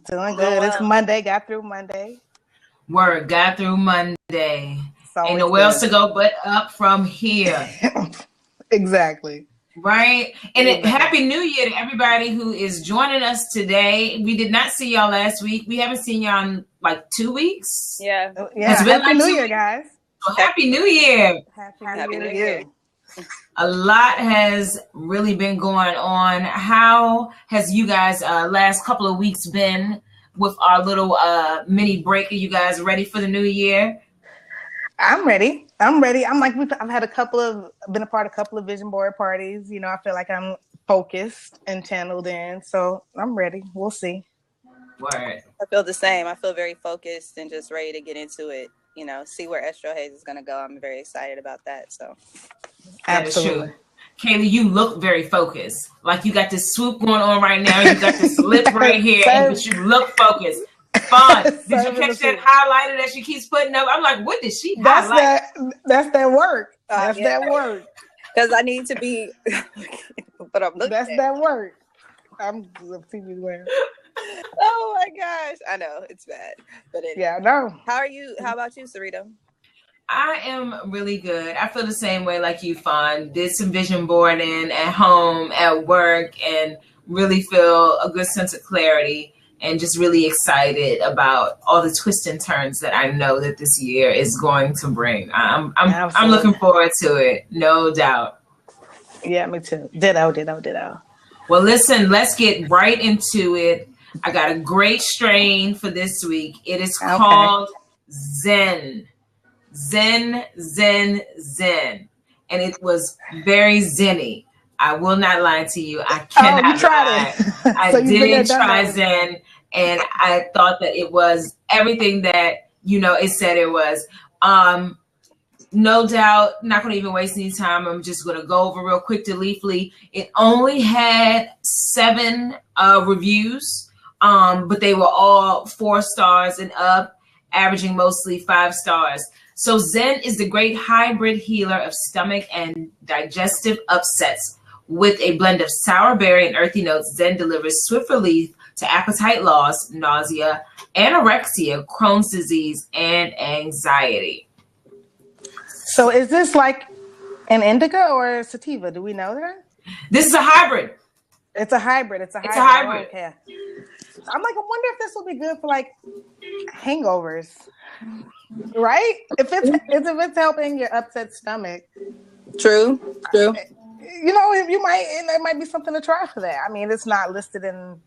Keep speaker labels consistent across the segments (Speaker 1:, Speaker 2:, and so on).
Speaker 1: Doing good. It's Monday. Got through Monday.
Speaker 2: Word, got through Monday. Ain't nowhere else to go but up from here.
Speaker 1: Exactly.
Speaker 2: Right? And Happy New Year to everybody who is joining us today. We did not see y'all last week. We haven't seen y'all in like 2 weeks.
Speaker 1: Yeah. It's been Happy New Year, guys.
Speaker 2: So Happy New Year.
Speaker 1: Happy New Year.
Speaker 2: A lot has really been going on. How has you guys last couple of weeks been with our little mini break? Are you guys ready for the new year?
Speaker 1: I'm ready. I've had been a part of a couple of vision board parties. You know, I feel like I'm focused and channeled in, so I'm ready. We'll see.
Speaker 2: Word.
Speaker 3: I feel the same. I feel very focused and just ready to get into it. You know, see where Estro Haze is going to go. I'm very excited about that. So,
Speaker 1: absolutely.
Speaker 2: Kaylee, you look very focused. Like you got this swoop going on right now. You got this lip right here, but you look focused. Fun. Did you catch that highlighter that she keeps putting up? I'm like, what did she highlight?
Speaker 1: That's that work. That's that work.
Speaker 3: Because I need to be. But I'm looking.
Speaker 1: That's that work. I'm TV wearing.
Speaker 3: Oh my gosh, I know it's bad, but anyway.
Speaker 1: Yeah, I know.
Speaker 3: How are you? How about you, Sarita?
Speaker 2: I am really good. I feel the same way like you, Fawn. Did some vision boarding at home, at work, and really feel a good sense of clarity and just really excited about all the twists and turns that I know that this year is going to bring. I'm looking forward to it, no doubt.
Speaker 1: Yeah, me too. Ditto.
Speaker 2: Well, listen, let's get right into it. I got a great strain for this week. It is called Zen. Zen. And it was very zenny. I will not lie to you. I cannot lie. I didn't try Zen, and I thought that it was everything that, it said it was. No doubt, not going to even waste any time. I'm just going to go over real quick to Leafly. It only had 7 reviews, but they were all 4 stars and up, averaging mostly 5 stars. So Zen is the great hybrid healer of stomach and digestive upsets. With a blend of sour berry and earthy notes, Zen delivers swift relief to appetite loss, nausea, anorexia, Crohn's disease, and anxiety.
Speaker 1: So is this like an indica or a sativa? Do we know that?
Speaker 2: This is a hybrid.
Speaker 1: It's a hybrid.
Speaker 2: It's a hybrid.
Speaker 1: Okay. I'm like, I wonder if this will be good for like hangovers, right? If it's helping your upset stomach.
Speaker 3: True.
Speaker 1: It might be something to try for that. I mean, it's not listed in,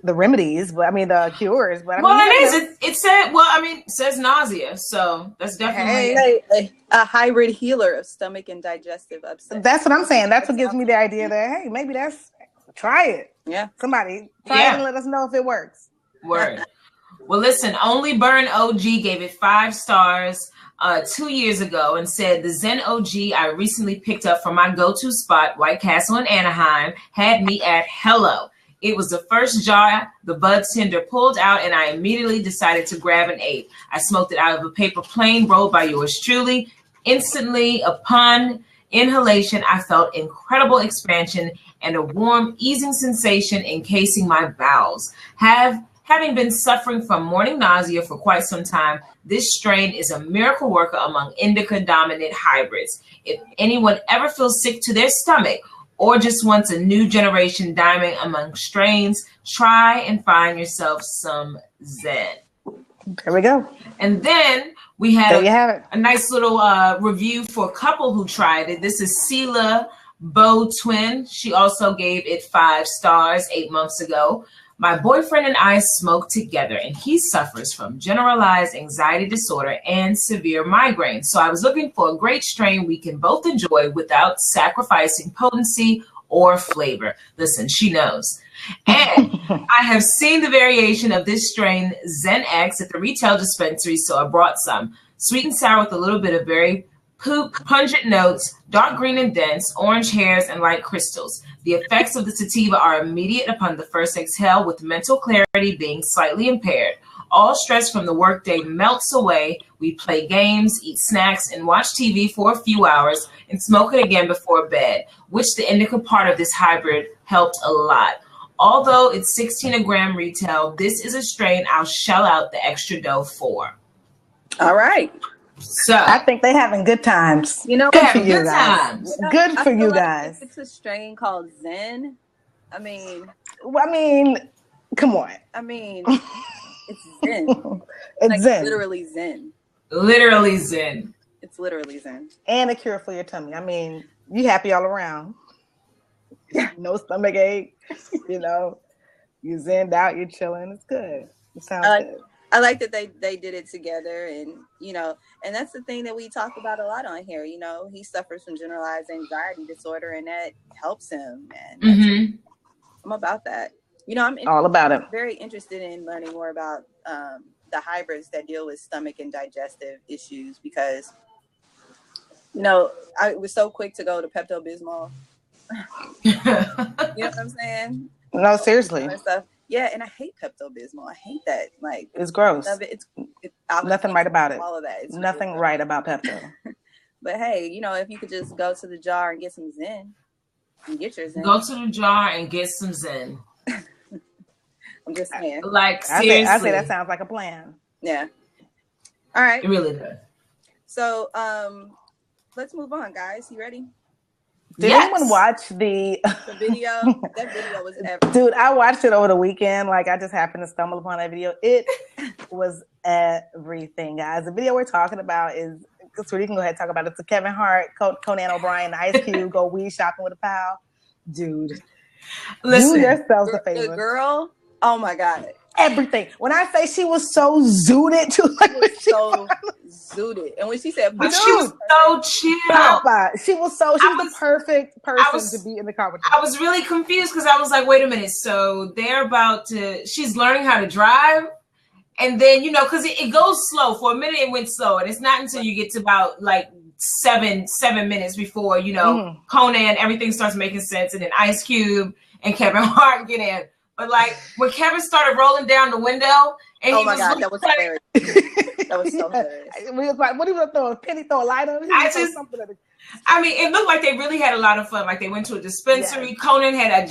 Speaker 1: the remedies, but I mean the cures. But
Speaker 2: it says nausea, so that's definitely
Speaker 3: a hybrid healer of stomach and digestive upset.
Speaker 1: That's what I'm saying. That's what gives me the idea that maybe try it.
Speaker 3: Yeah,
Speaker 1: somebody try it and let us know if it works.
Speaker 2: Word. Well, listen, Only Burn OG gave it 5 stars 2 years ago and said the Zen OG I recently picked up from my go-to spot, White Castle in Anaheim, had me at hello. It was the first jar the bud tender pulled out, and I immediately decided to grab an 8. I smoked it out of a paper plane rolled by yours truly. Instantly, upon inhalation, I felt incredible expansion and a warm, easing sensation encasing my bowels. Having been suffering from morning nausea for quite some time, this strain is a miracle worker among indica-dominant hybrids. If anyone ever feels sick to their stomach or just wants a new generation diamond among strains, try and find yourself some Zen.
Speaker 1: There we go.
Speaker 2: And then we had
Speaker 1: a
Speaker 2: nice little review for a couple who tried it. This is Sela Bo Twin. She also gave it 5 stars 8 months ago. My boyfriend and I smoke together, and he suffers from generalized anxiety disorder and severe migraine. So I was looking for a great strain we can both enjoy without sacrificing potency or flavor. Listen, she knows. And I have seen the variation of this strain, Zen X, at the retail dispensary, so I brought some. Sweet and sour with a little bit of very pungent notes, dark green and dense, orange hairs, and light crystals. The effects of the sativa are immediate upon the first exhale, with mental clarity being slightly impaired. All stress from the workday melts away. We play games, eat snacks, and watch TV for a few hours and smoke it again before bed, which the indica part of this hybrid helped a lot. Although it's 16 a gram retail, this is a strain I'll shell out the extra dough for.
Speaker 3: All right.
Speaker 2: So
Speaker 1: I think they're having good times.
Speaker 3: You know,
Speaker 1: good for
Speaker 2: you
Speaker 1: guys. Good for you guys.
Speaker 3: If it's a strain called Zen, I mean,
Speaker 1: come on.
Speaker 3: I mean, it's Zen.
Speaker 1: It's
Speaker 3: like
Speaker 1: Zen.
Speaker 3: Literally Zen.
Speaker 2: Literally Zen.
Speaker 3: It's literally Zen.
Speaker 1: And a cure for your tummy. I mean, you happy all around. No stomach ache. You know, you zenned out, you're chilling. It's good. It sounds good.
Speaker 3: I like that they did it together, and you know, and that's the thing that we talk about a lot on here. You know, he suffers from generalized anxiety disorder, and that helps him. And I'm about that. You know, I'm
Speaker 1: all about it.
Speaker 3: Very interested in learning more about the hybrids that deal with stomach and digestive issues, because you know, I was so quick to go to Pepto-Bismol. You know what I'm saying?
Speaker 1: No, seriously.
Speaker 3: Yeah, and I hate Pepto-Bismol. I hate that. Like,
Speaker 1: it's gross.
Speaker 3: It's
Speaker 1: nothing right about it.
Speaker 3: All of that. It's
Speaker 1: nothing really right about Pepto.
Speaker 3: But hey, you know, if you could just go to the jar and get some Zen, and get your Zen.
Speaker 2: Go to the jar and get some Zen.
Speaker 3: I'm just saying.
Speaker 2: Like, seriously.
Speaker 1: I say that sounds like a plan.
Speaker 3: Yeah. All right.
Speaker 2: It really does.
Speaker 3: So, let's move on, guys. You ready?
Speaker 1: Did anyone watch the
Speaker 3: video? That video was everything.
Speaker 1: Dude, I watched it over the weekend. Like, I just happened to stumble upon that video. It was everything, guys. The video we're talking about is, so you can go ahead and talk about it. It's a Kevin Hart, Conan O'Brien, Ice Cube, go weed shopping with a pal. Dude,
Speaker 2: listen,
Speaker 1: do yourselves a favor.
Speaker 3: The girl, oh my God.
Speaker 1: Everything. When I say she was so zooted to, like,
Speaker 3: so zooted, and when she said,
Speaker 2: but she was so chill.
Speaker 1: Papa, she was the perfect person to be in the car with.
Speaker 2: I was really confused because I was like, wait a minute. So she's learning how to drive, and then because it goes slow for a minute. It went slow, and it's not until you get to about like seven minutes before Conan, everything starts making sense, and then Ice Cube and Kevin Hart get in. But like when Kevin started rolling down the window, and
Speaker 3: oh my God, that was hilarious. That was so hilarious.
Speaker 1: We was like, what are you gonna throw? A penny, throw a light on?
Speaker 2: I mean, it looked like they really had a lot of fun. Like they went to a dispensary. Yes. Conan had a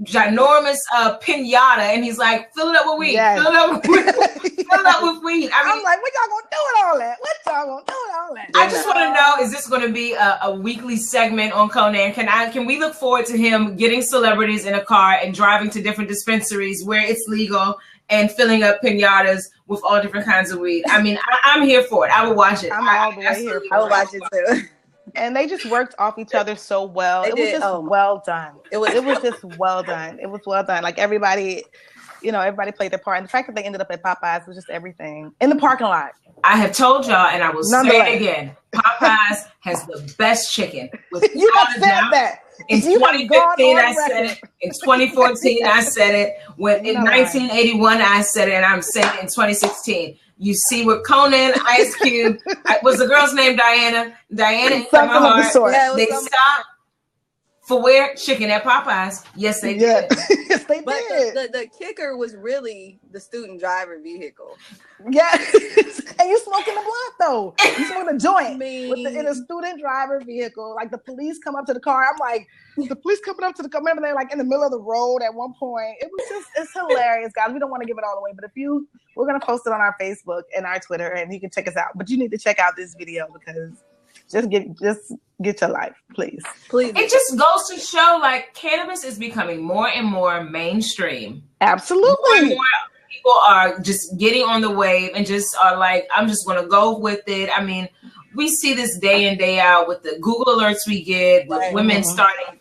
Speaker 2: ginormous pinata, and he's like, fill it up with weed. Yes. Fill it up with weed. Fill it up with weed.
Speaker 1: I'm like, what y'all gonna do with all that? What y'all gonna do with all that?
Speaker 2: I just want to know: is this going to be a weekly segment on Conan? Can we look forward to him getting celebrities in a car and driving to different dispensaries where it's legal and filling up pinatas with all different kinds of weed? I mean, I'm here for it. I will watch it.
Speaker 1: I'm all the way here.
Speaker 3: I will watch it too.
Speaker 1: And they just worked off each other so well. It was just well done. It was just well done. It was well done. Like everybody played their part. And the fact that they ended up at Popeyes was just everything. In the parking lot.
Speaker 2: I have told y'all, and I will say it again, Popeyes has the best chicken.
Speaker 1: You have said that.
Speaker 2: In 2015, I said it. In 2014, I said it. In 1981, I said it. And I'm saying it in 2016. You see with Conan, Ice Cube, was the girl's name Diana? Diana and Kevin Hart. They stopped for where? Chicken at Popeyes. Yes, they did.
Speaker 1: Yes, they did.
Speaker 3: But the kicker was really the student driver vehicle.
Speaker 1: Yeah. And you smoking the blunt, though. You smoking a joint in a student driver vehicle. Like, the police come up to the car. I'm like, the police coming up to the car. Remember, they're like in the middle of the road at one point. It was just, it's hilarious, guys. We don't want to give it all away, but we're going to post it on our Facebook and our Twitter, and you can check us out. But you need to check out this video because just get your life, please.
Speaker 2: It just goes to show, like, cannabis is becoming more and more mainstream.
Speaker 1: Absolutely.
Speaker 2: More and more people are just getting on the wave and just are like, I'm just going to go with it. I mean, we see this day in, day out with the Google alerts we get, with women starting,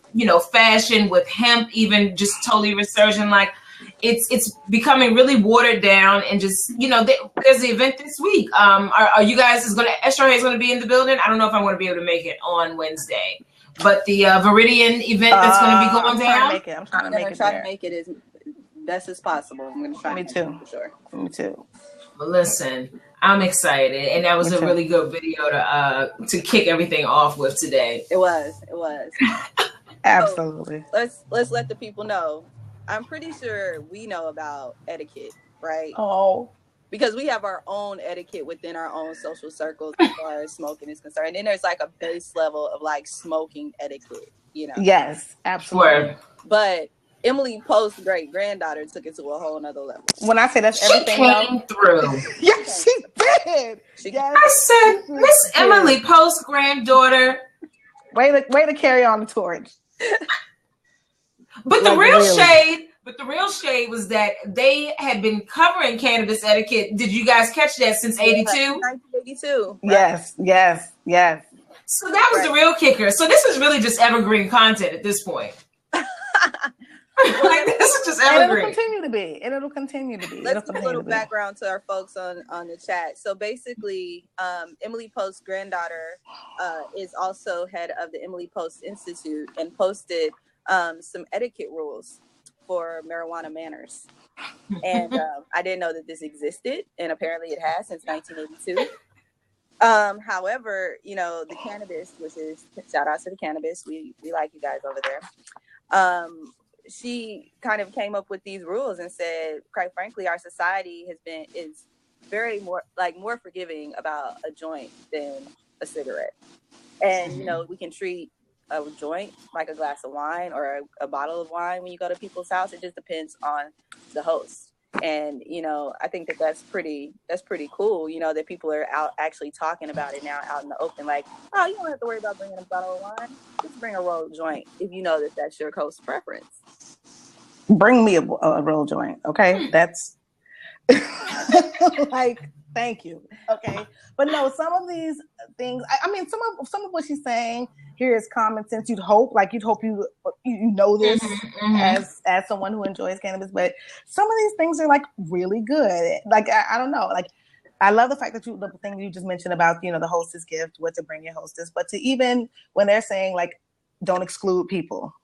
Speaker 2: fashion, with hemp even just totally resurging. Like, it's becoming really watered down, and just there's the event this week. Are you guys Estro is going to be in the building? I don't know if I'm going to be able to make it on Wednesday, but the Viridian event that's going to be going down.
Speaker 3: I'm going to try to make it as best as possible. I'm going to try.
Speaker 1: Me too.
Speaker 3: For sure.
Speaker 1: Me too.
Speaker 2: Well, listen, I'm excited, and that was a really good video to kick everything off with today.
Speaker 3: It was.
Speaker 1: Absolutely.
Speaker 3: So let's let the people know. I'm pretty sure we know about etiquette, right?
Speaker 1: Oh.
Speaker 3: Because we have our own etiquette within our own social circles as far as smoking is concerned. And then there's like a base level of like smoking etiquette,
Speaker 1: Yes, absolutely.
Speaker 3: But Emily Post's great granddaughter took it to a whole nother level.
Speaker 1: When I say that's everything,
Speaker 2: she came through.
Speaker 1: Yes, she did. Yes,
Speaker 2: I said, Miss Emily Post's granddaughter.
Speaker 1: Way to carry on the torch.
Speaker 2: But the real shade was that they had been covering cannabis etiquette. Did you guys catch that since 82?
Speaker 3: 1982.
Speaker 1: Right? Yes.
Speaker 2: So that was the real kicker. So this is really just evergreen content at this point. Like, this is just evergreen.
Speaker 1: And it'll continue to be.
Speaker 3: Let's give a little background to our folks on the chat. So basically, Emily Post's granddaughter is also head of the Emily Post Institute and posted some etiquette rules for marijuana manners. And I didn't know that this existed, and apparently it has since 1982. However, the Cannabis, which is, shout out to the Cannabis, we like you guys over there. She kind of came up with these rules and said, quite frankly, our society is very more forgiving about a joint than a cigarette. And, we can treat a joint like a glass of wine or a bottle of wine when you go to people's house. It just depends on the host. And, I think that's pretty cool, that people are out actually talking about it now out in the open. Like, oh, you don't have to worry about bringing a bottle of wine. Just bring a rolled joint if you know that that's your host preference.
Speaker 1: Bring me a rolled joint, okay? That's like, thank you, okay? But no, some of these things, I mean, some of what she's saying here is common sense. You'd hope you know this as someone who enjoys cannabis, but some of these things are like really good. Like I don't know, like I love the fact that the thing you just mentioned about the hostess gift, what to bring your hostess, but to even when they're saying like don't exclude people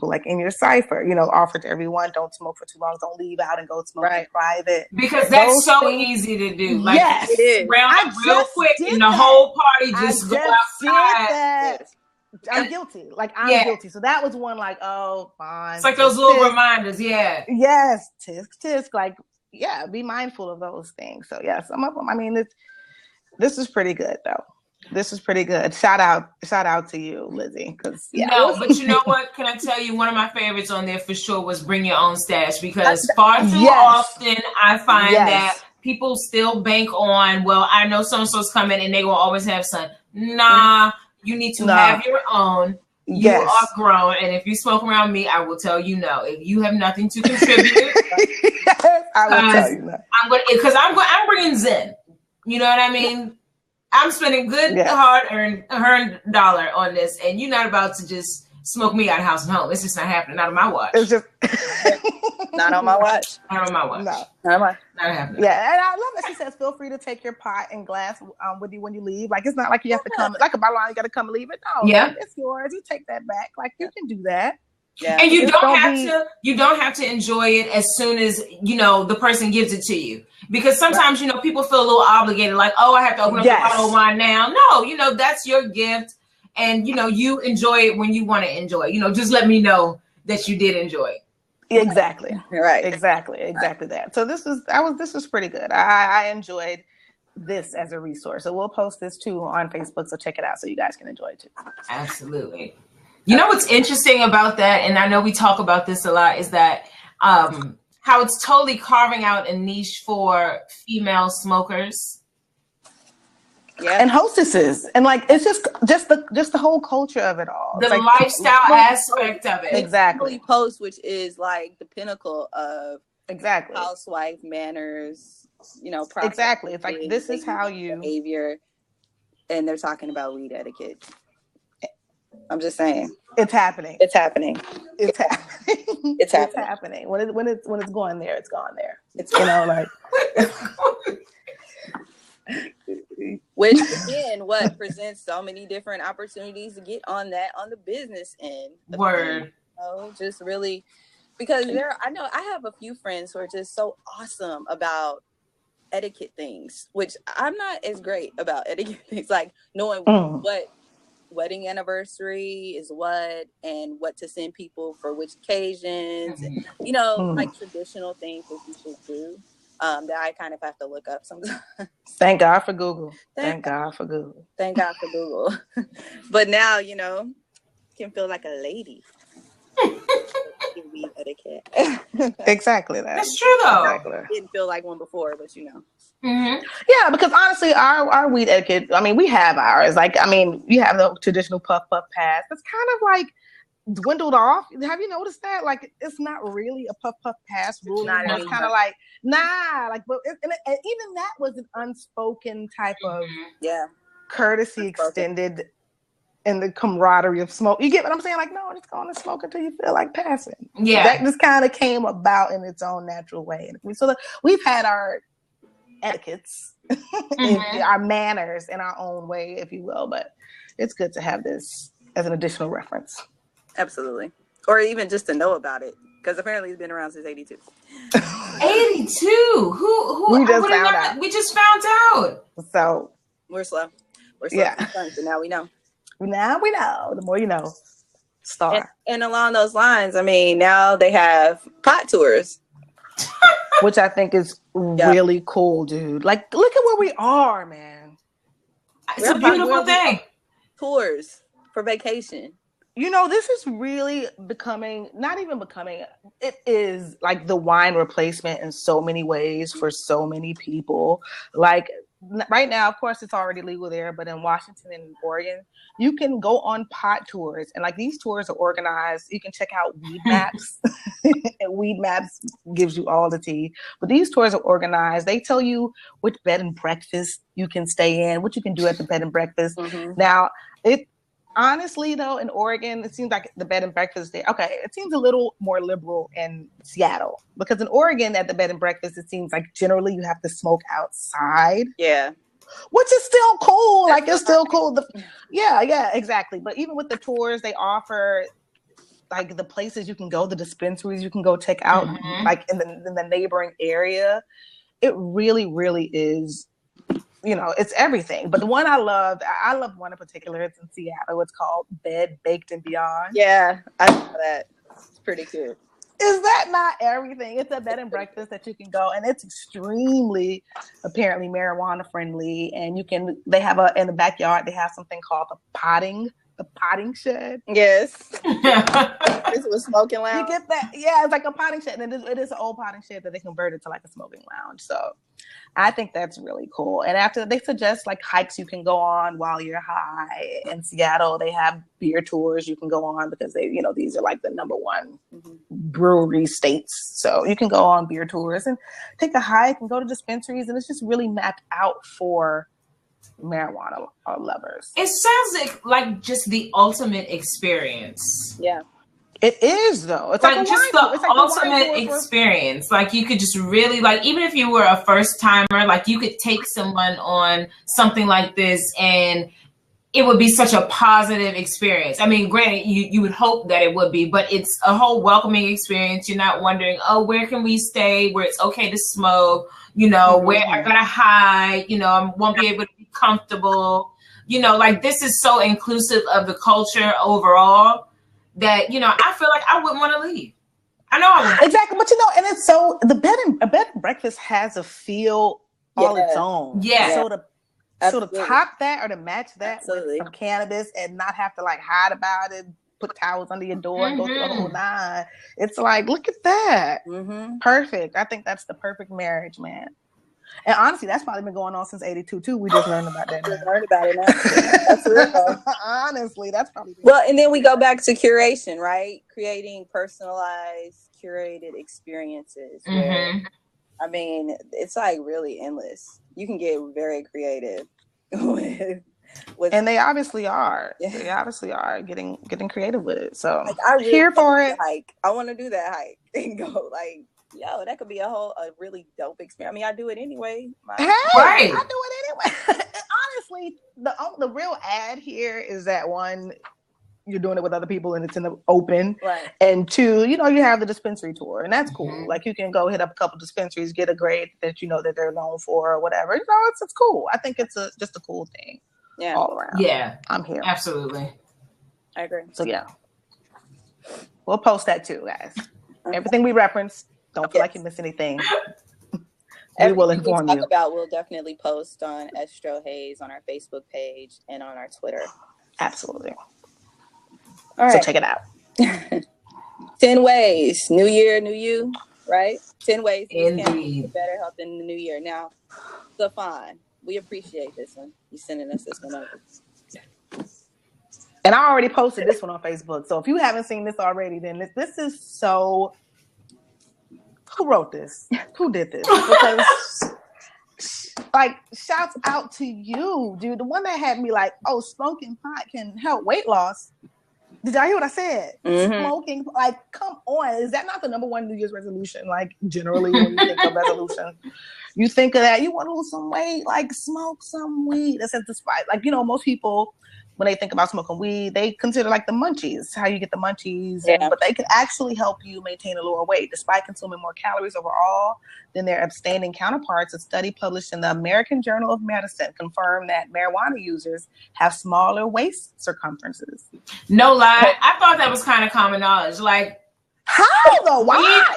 Speaker 1: like in your cipher, offer to everyone, don't smoke for too long, don't leave out and go smoke in private.
Speaker 2: Because that's so easy to do. Like,
Speaker 1: yes,
Speaker 2: it is. Round up real quick and the whole party just go outside.
Speaker 1: I'm guilty. Like, I'm guilty. So that was one like, oh, fine.
Speaker 2: It's like those little reminders, yeah.
Speaker 1: Yes, tisk. Like, yeah, be mindful of those things. So, yeah, some of them, I mean, this is pretty good, though. This is pretty good. Shout out to you, Lizzie.
Speaker 2: No, but you know what? Can I tell you, one of my favorites on there for sure was bring your own stash, because far too often I find that people still bank on, well, I know so-and-so's coming and they will always have some. Nah, you need to have your own. You are grown, and if you smoke around me, I will tell you no. If you have nothing to contribute,
Speaker 1: I will tell you no.
Speaker 2: I'm bringing Zen. You know what I mean? I'm spending good, hard-earned dollar on this, and you're not about to just smoke me out of house and home. It's just not happening. Not on my watch.
Speaker 1: It's just
Speaker 3: not on my watch.
Speaker 2: Not on my watch.
Speaker 1: No,
Speaker 2: not happening.
Speaker 1: Yeah, and I love that she says, "Feel free to take your pot and glass with you when you leave." Like, it's not like you have to come, like a bottle, you got to come and leave it. No, it's yours. You take that back. Like, you can do that.
Speaker 2: Yeah. And you don't have to enjoy it as soon as the person gives it to you, because sometimes people feel a little obligated, like, oh, I have to open up a bottle of wine now. No, that's your gift, and you enjoy it when you want to enjoy it. Just let me know that you did enjoy it.
Speaker 1: Exactly.
Speaker 3: Right.
Speaker 1: Exactly that. So this was pretty good. I enjoyed this as a resource. So we'll post this too on Facebook. So check it out so you guys can enjoy it too.
Speaker 2: Absolutely. You know what's interesting about that, and I know we talk about this a lot, is that how it's totally carving out a niche for female smokers.
Speaker 1: Yeah. And hostesses, and like it's just the whole culture of it all.
Speaker 2: The lifestyle aspect of it.
Speaker 1: Exactly.
Speaker 3: Post, which is like the pinnacle of
Speaker 1: exactly
Speaker 3: housewife manners.
Speaker 1: Exactly. It's like this is how you
Speaker 3: behavior, and they're talking about weed etiquette. I'm just saying,
Speaker 1: it's happening.
Speaker 3: It's happening.
Speaker 1: It's happening.
Speaker 3: It's happening.
Speaker 1: It's happening. When it's going there, it's gone there. It's like.
Speaker 3: Which again, what presents so many different opportunities to get on the business end.
Speaker 2: Word.
Speaker 3: Just really, because I know I have a few friends who are just so awesome about etiquette things, which I'm not as great about etiquette things, like knowing what wedding anniversary is what, and what to send people for which occasions, and like traditional things that you should do. That I kind of have to look up sometimes.
Speaker 1: Thank God for Google. Thank God for Google.
Speaker 3: But now, can feel like a lady. weed etiquette.
Speaker 1: Exactly that.
Speaker 2: That's true though.
Speaker 1: Exactly.
Speaker 3: Didn't feel like one before, but you know.
Speaker 2: Mm-hmm.
Speaker 1: Yeah, because honestly, our weed etiquette. I mean, we have ours. Like, I mean, you have the traditional puff pass. It's kind of like dwindled off. Have you noticed that? Like, it's not really a puff pass rule anymore. It's kind of like but and even that was an unspoken type of courtesy extended in the camaraderie of smoke. You get what I'm saying? Like, no, just go on and smoke until you feel like passing.
Speaker 2: Yeah,
Speaker 1: that just kind of came about in its own natural way. So we've had our etiquettes, our manners in our own way, if you will. But it's good to have this as an additional reference.
Speaker 3: Absolutely. Or even just to know about it, because apparently it's been around since 82.
Speaker 2: 82. Who?
Speaker 1: We just found out.
Speaker 2: We just found out.
Speaker 1: So
Speaker 3: we're slow.
Speaker 1: Yeah.
Speaker 3: So now we know.
Speaker 1: Now we know. The more you know. Star.
Speaker 3: And along those lines, I mean, now they have pot tours.
Speaker 1: Which I think is really cool, dude. Like, look at where we are, man.
Speaker 2: It's a beautiful thing.
Speaker 3: Tours for vacation.
Speaker 1: You know, this is really it is like the wine replacement in so many ways for so many people. Like, right now, of course, it's already legal there, but in Washington and Oregon, you can go on pot tours. And like, these tours are organized. You can check out Weed Maps. And Weed Maps gives you all the tea. But these tours are organized. They tell you which bed and breakfast you can stay in, what you can do at the bed and breakfast. Now, honestly, though, in Oregon, it seems like the bed and breakfast there. Okay, it seems a little more liberal in Seattle, because in Oregon, at the bed and breakfast, it seems like generally you have to smoke outside.
Speaker 3: Yeah,
Speaker 1: which is still cool. Like, it's still cool. Yeah, exactly. But even with the tours, they offer like the places you can go, the dispensaries you can go check out, like in the neighboring area. It really, really is. You know, it's everything. But the one I love one in particular. It's in Seattle. It's called Bed, Baked, and Beyond.
Speaker 3: Yeah, I saw that. It's pretty cute.
Speaker 1: Is that not everything? It's a bed and breakfast that you can go, and it's extremely, apparently, marijuana friendly. And they have in the backyard, they have something called the potting shed.
Speaker 3: Yes. This was smoking lounge.
Speaker 1: You get that? Yeah, it's like a potting shed. And it is an old potting shed that they converted to like a smoking lounge. So I think that's really cool. And after, they suggest like hikes you can go on while you're high. In Seattle, they have beer tours you can go on, because these are like the number one brewery states. So you can go on beer tours and take a hike and go to dispensaries. And it's just really mapped out for marijuana lovers.
Speaker 2: It sounds like just the ultimate experience.
Speaker 3: Yeah.
Speaker 1: It is, though. It's
Speaker 2: like just the ultimate experience. Like, you could just really, like, even if you were a first timer, like, you could take someone on something like this and it would be such a positive experience. I mean, granted, you would hope that it would be, but it's a whole welcoming experience. You're not wondering, oh, where can we stay where it's okay to smoke? Where I gotta hide, I won't be able to be comfortable. Like, this is so inclusive of the culture overall that, I feel like I wouldn't want to leave. I know I wouldn't.
Speaker 1: Exactly. But, and it's so, a bed and breakfast has a feel all its own.
Speaker 2: Yeah.
Speaker 1: So to top that or to match that with some cannabis and not have to like hide about it, put towels under your door and go through the whole nine. It's like, look at that. Perfect. I think that's the perfect marriage, man. And honestly, that's probably been going on since 82 too. We just learned about that now.
Speaker 3: Learned about it now. That's real.
Speaker 1: Honestly, that's probably been
Speaker 3: well, and then we go back to curation, right? Creating personalized, curated experiences. Where, I mean, it's like really endless. You can get very creative with
Speaker 1: and they obviously are. Yeah. They obviously are getting creative with it. So
Speaker 3: like, I really
Speaker 1: here for it.
Speaker 3: Hike. I want to do that hike and go like, yo, that could be a really dope experience. I mean, I do it anyway.
Speaker 1: I do it anyway. Honestly, the real ad here is that one, you're doing it with other people and it's in the open.
Speaker 3: Right.
Speaker 1: And two, you have the dispensary tour, and that's cool. Like, you can go hit up a couple dispensaries, get a grade that that they're known for or whatever. It's cool. I think it's just a cool thing.
Speaker 3: Yeah.
Speaker 1: All around.
Speaker 2: Yeah.
Speaker 1: I'm here.
Speaker 2: Absolutely.
Speaker 3: I agree.
Speaker 1: So yeah. We'll post that too, guys. Okay. Everything we reference, don't feel like you miss anything. We will inform you.
Speaker 3: We'll definitely post on Estro Hayes on our Facebook page and on our Twitter.
Speaker 1: Absolutely.
Speaker 3: All right.
Speaker 1: So check it out.
Speaker 3: 10 ways. New year, new you, right? 10 ways to
Speaker 2: Indeed.
Speaker 3: better health in the new year. Now, so fine. We appreciate this one. You sending us this one over.
Speaker 1: And I already posted this one on Facebook. So if you haven't seen this already, then this is so. Who wrote this? Who did this? Because, like, shouts out to you, dude. The one that had me like, oh, smoking pot can help weight loss. Did y'all hear what I said?
Speaker 3: Mm-hmm.
Speaker 1: Smoking, like, come on. Is that not the number one New Year's resolution? Like, generally, when you think of resolution, you think of that. You want to lose some weight, like, smoke some weed. That's despite, like, you know, most people, when they think about smoking weed, they consider like the munchies, how you get the munchies, but they can actually help you maintain a lower weight despite consuming more calories overall than their abstaining counterparts. A study published in the American Journal of Medicine confirmed that marijuana users have smaller waist circumferences.
Speaker 2: No lie, I thought that was kind of common knowledge. Like,
Speaker 1: how though? Why?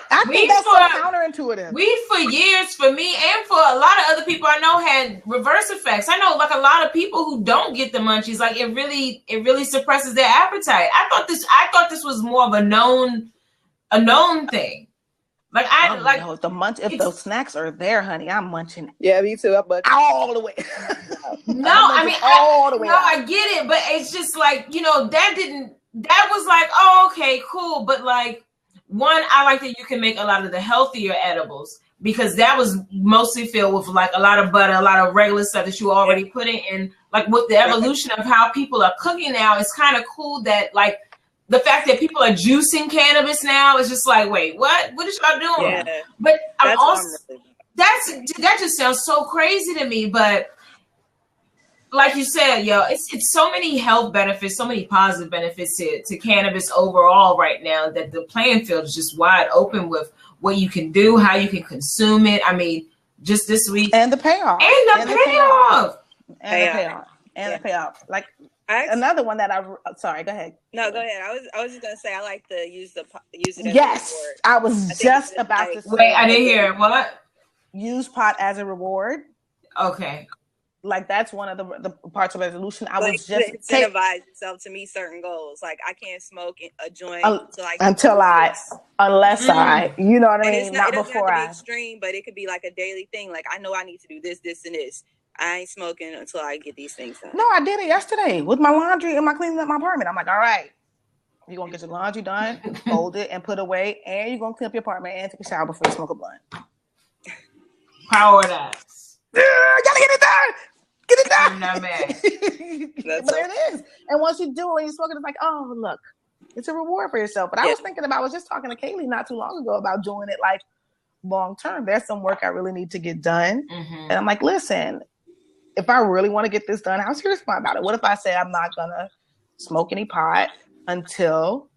Speaker 1: I think that's so counterintuitive.
Speaker 2: Weed for years, for me and for a lot of other people I know, had reverse effects. I know, like, a lot of people who don't get the munchies, like, it really suppresses their appetite. I thought this was more of a known thing. Like,
Speaker 1: if those snacks are there, honey, I'm munching.
Speaker 3: Yeah, me too. I'm munching
Speaker 1: all the way.
Speaker 2: all the way. No, I get it, but it's just like, you know, that was like, oh, okay, cool, but like. One, I like that you can make a lot of the healthier edibles because that was mostly filled with like a lot of butter, a lot of regular stuff that you already put in. And like with the evolution of how people are cooking now, it's kind of cool that like the fact that people are juicing cannabis now is just like, wait, what is y'all doing?
Speaker 3: Yeah.
Speaker 2: But I'm also that just sounds so crazy to me. But like you said, it's so many health benefits, so many positive benefits to cannabis overall right now that the playing field is just wide open with what you can do, how you can consume it. I mean, just this week.
Speaker 1: And the payoff.
Speaker 2: And the
Speaker 1: payoff. Like, another one that sorry, go ahead.
Speaker 3: No, go ahead. I was just gonna say I like to use it as
Speaker 1: yes,
Speaker 3: a reward.
Speaker 1: I was just about to say.
Speaker 2: Wait, I didn't hear what?
Speaker 1: Use pot as a reward.
Speaker 2: Okay.
Speaker 1: Like that's one of the parts of resolution. I
Speaker 3: like
Speaker 1: was just
Speaker 3: incentivize yourself to meet certain goals. Like I can't smoke a joint
Speaker 1: unless I, you know what I mean.
Speaker 3: It doesn't have to be extreme, but it could be like a daily thing. Like I know I need to do this, this, and this. I ain't smoking until I get these things done.
Speaker 1: No, I did it yesterday with my laundry and my cleaning up my apartment. I'm like, all right, you're gonna get your laundry done, fold it, and put away, and you're gonna clean up your apartment and take a shower before you smoke a blunt.
Speaker 2: Power that.
Speaker 1: Gotta get it done. Get it done.
Speaker 2: I'm not mad.
Speaker 1: But there it is. And once you do it and you smoke it, it's like, oh, look, it's a reward for yourself. But I was just talking to Kaylee not too long ago about doing it like long term. There's some work I really need to get done. Mm-hmm. And I'm like, listen, if I really want to get this done, how serious am I about it? What if I say I'm not going to smoke any pot until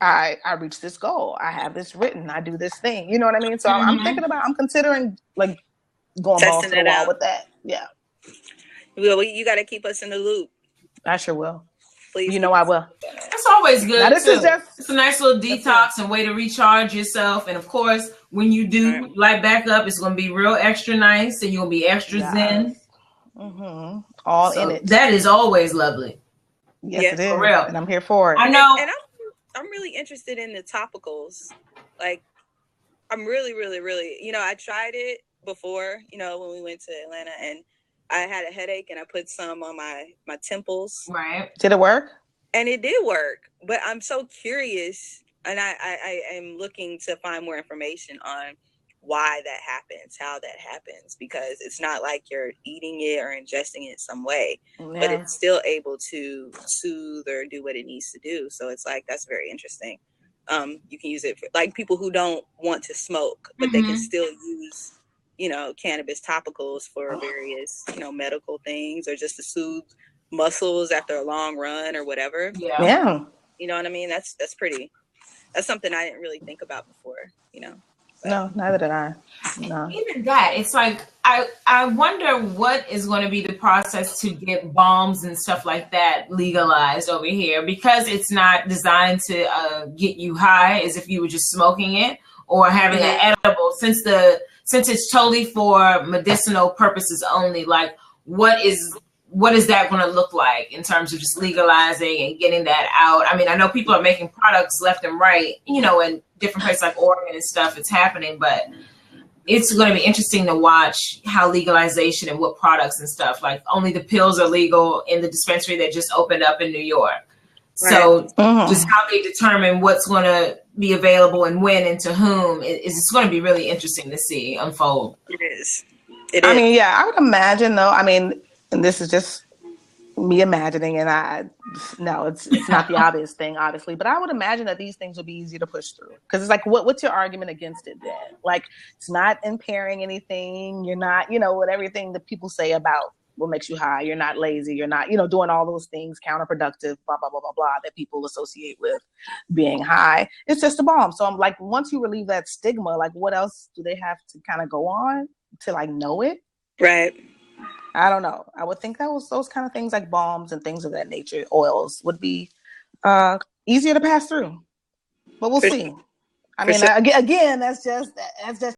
Speaker 1: I reach this goal? I have this written. I do this thing. You know what I mean? So I'm considering like, going balls to the wall with that. Yeah.
Speaker 3: Well, you got to keep us in the loop.
Speaker 1: I sure will.
Speaker 3: Please.
Speaker 1: You know I will.
Speaker 2: That's always good.
Speaker 1: Now,
Speaker 2: it's a nice little detox and way to recharge yourself. And of course, when you do light back up, it's going to be real extra nice and you're going to be extra zen.
Speaker 1: Mm-hmm. All in it.
Speaker 2: That is always lovely.
Speaker 1: Yes, it is.
Speaker 2: For real.
Speaker 1: And I'm here for it.
Speaker 2: I know.
Speaker 3: And I'm really interested in the topicals. Like, I'm really, really, really, I tried it before, when we went to Atlanta, and I had a headache and I put some on my temples.
Speaker 2: Right.
Speaker 1: Did it work?
Speaker 3: And it did work, but I'm so curious, and I am looking to find more information on why that happens, how that happens, because it's not like you're eating it or ingesting it some way, but it's still able to soothe or do what it needs to do. So it's like, that's very interesting. You can use it for like people who don't want to smoke, but they can still use cannabis topicals for various, medical things or just to soothe muscles after a long run or whatever.
Speaker 1: Yeah.
Speaker 3: You know what I mean? That's something I didn't really think about before,
Speaker 1: No, neither did I. No.
Speaker 2: Even that, it's like, I wonder what is going to be the process to get balms and stuff like that legalized over here, because it's not designed to get you high as if you were just smoking it or having an edible, since it's totally for medicinal purposes only. Like, what is what is that going to look like in terms of just legalizing and getting that out? I mean, I know people are making products left and right, you know, in different places like Oregon and stuff, it's happening, but it's going to be interesting to watch how legalization and what products and stuff, like only the pills are legal in the dispensary that just opened up in New York. Right. So just how they determine what's going to be available and when and to whom is going to be really interesting to see unfold.
Speaker 3: It is.
Speaker 1: I mean, yeah, I would imagine though. I mean, and this is just me imagining, and it's not the obvious thing, obviously, but I would imagine that these things would be easy to push through because it's like, what's your argument against it then? Like, it's not impairing anything. You're not, you know, what everything that people say about what makes you high. You're not lazy. You're not, you know, doing all those things counterproductive, blah, blah, blah, blah, blah, that people associate with being high. It's just a bomb. So I'm like, once you relieve that stigma, like what else do they have to kind of go on to like know it?
Speaker 3: Right.
Speaker 1: I don't know. I would think that those kind of things like bombs and things of that nature, oils, would be easier to pass through. But we'll see. I mean, again, that's just